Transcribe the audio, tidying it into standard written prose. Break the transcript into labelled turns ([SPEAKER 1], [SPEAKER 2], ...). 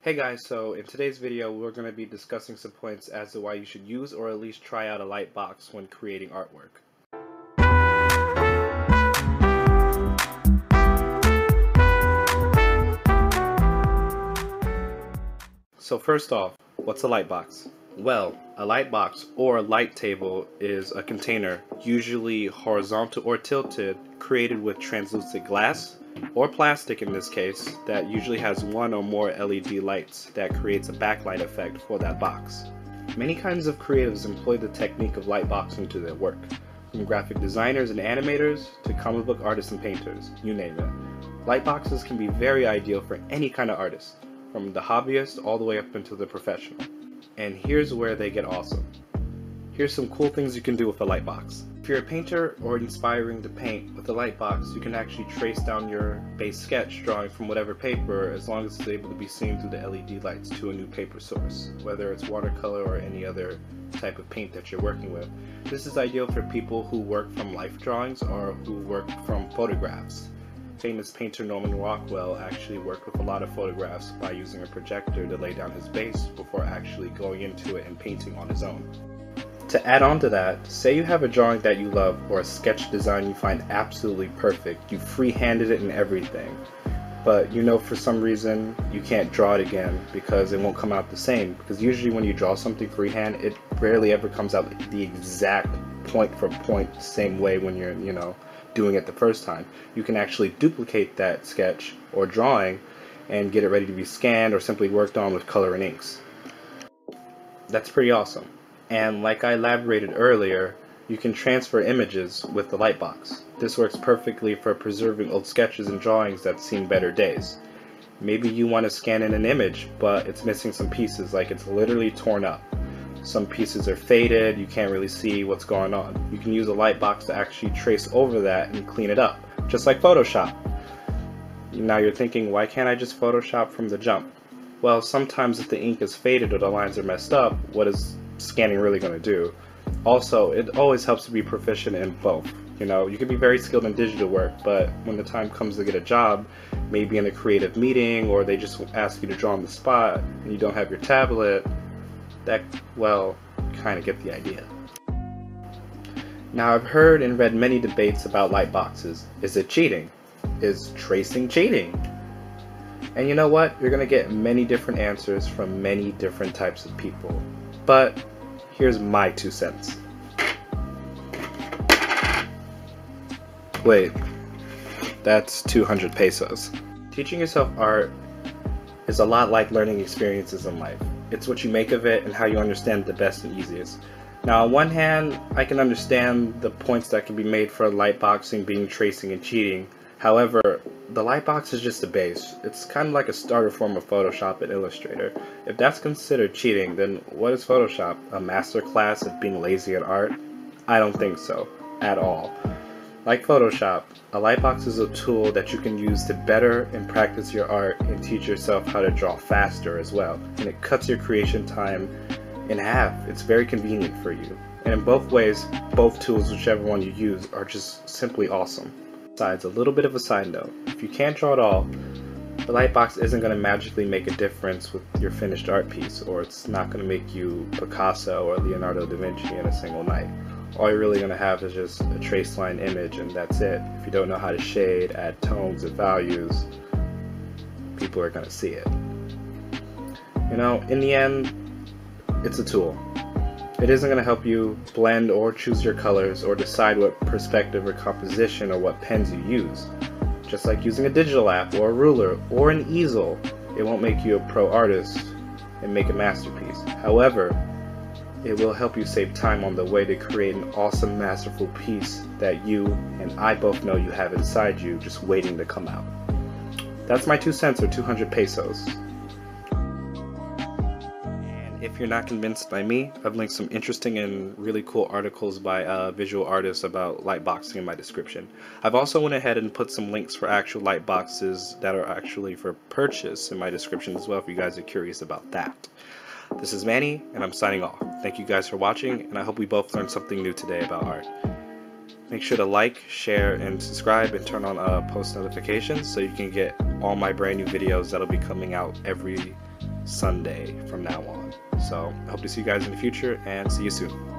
[SPEAKER 1] Hey guys, so in today's video we're going to be discussing some points as to why you should use or at least try out a Lightbox when creating artwork. So first off, what's a Lightbox? Well, a Lightbox or light table is a container, usually horizontal or tilted, created with translucent glass or plastic in this case, that usually has one or more LED lights that creates a backlight effect for that box. Many kinds of creatives employ the technique of lightboxing to their work, from graphic designers and animators to comic book artists and painters, you name it. Lightboxes can be very ideal for any kind of artist, from the hobbyist all the way up into the professional. And here's where they get awesome. Here's some cool things you can do with a lightbox. If you're a painter or inspiring to paint with a lightbox, you can actually trace down your base sketch drawing from whatever paper as long as it's able to be seen through the LED lights to a new paper source, whether it's watercolor or any other type of paint that you're working with. This is ideal for people who work from life drawings or who work from photographs. Famous painter Norman Rockwell actually worked with a lot of photographs by using a projector to lay down his base before actually going into it and painting on his own. To add on to that, say you have a drawing that you love or a sketch design you find absolutely perfect, you free-handed it and everything, but you know for some reason you can't draw it again because it won't come out the same, because usually when you draw something freehand it rarely ever comes out the exact point for point same way when you're doing it the first time. You can actually duplicate that sketch or drawing and get it ready to be scanned or simply worked on with color and inks. That's pretty awesome. And like I elaborated earlier, you can transfer images with the Lightbox. This works perfectly for preserving old sketches and drawings that have seen better days. Maybe you want to scan in an image, but it's missing some pieces, like it's literally torn up. Some pieces are faded, you can't really see what's going on. You can use a Lightbox to actually trace over that and clean it up, just like Photoshop. Now you're thinking, why can't I just Photoshop from the jump? Well, sometimes if the ink is faded or the lines are messed up, what is scanning really going to do? Also, it always helps to be proficient in both. You can be very skilled in digital work, but when the time comes to get a job, maybe in a creative meeting, or they just ask you to draw on the spot, and you don't have your tablet, well, you kind of get the idea. Now, I've heard and read many debates about lightboxes. Is it cheating? Is tracing cheating? And you know what? You're going to get many different answers from many different types of people. But here's my 2 cents. Wait, that's 200 pesos. Teaching yourself art is a lot like learning experiences in life. It's what you make of it and how you understand the best and easiest. Now, on one hand, I can understand the points that can be made for lightboxing being tracing and cheating. However, the Lightbox is just a base. It's kind of like a starter form of Photoshop and Illustrator. If that's considered cheating, then what is Photoshop? A master class of being lazy at art? I don't think so, at all. Like Photoshop, a Lightbox is a tool that you can use to better and practice your art and teach yourself how to draw faster as well. And it cuts your creation time in half. It's very convenient for you. And in both ways, both tools, whichever one you use, are just simply awesome. Besides, a little bit of a side note, if you can't draw at all, the Lightbox isn't going to magically make a difference with your finished art piece, or it's not going to make you Picasso or Leonardo da Vinci in a single night. All you're really going to have is just a trace line image, and that's it. If you don't know how to shade, add tones and values, people are going to see it. In the end, it's a tool. It isn't going to help you blend or choose your colors or decide what perspective or composition or what pens you use. Just like using a digital app or a ruler or an easel, it won't make you a pro artist and make a masterpiece. However, it will help you save time on the way to create an awesome, masterful piece that you and I both know you have inside you, just waiting to come out. That's my 2 cents, or 200 pesos. If you're not convinced by me, I've linked some interesting and really cool articles by visual artists about lightboxing in my description. I've also went ahead and put some links for actual lightboxes that are actually for purchase in my description as well, if you guys are curious about that. This is Manny, and I'm signing off. Thank you guys for watching, and I hope we both learned something new today about art. Make sure to like, share, and subscribe, and turn on post notifications so you can get all my brand new videos that'll be coming out every Sunday from now on. So I hope to see you guys in the future, and see you soon.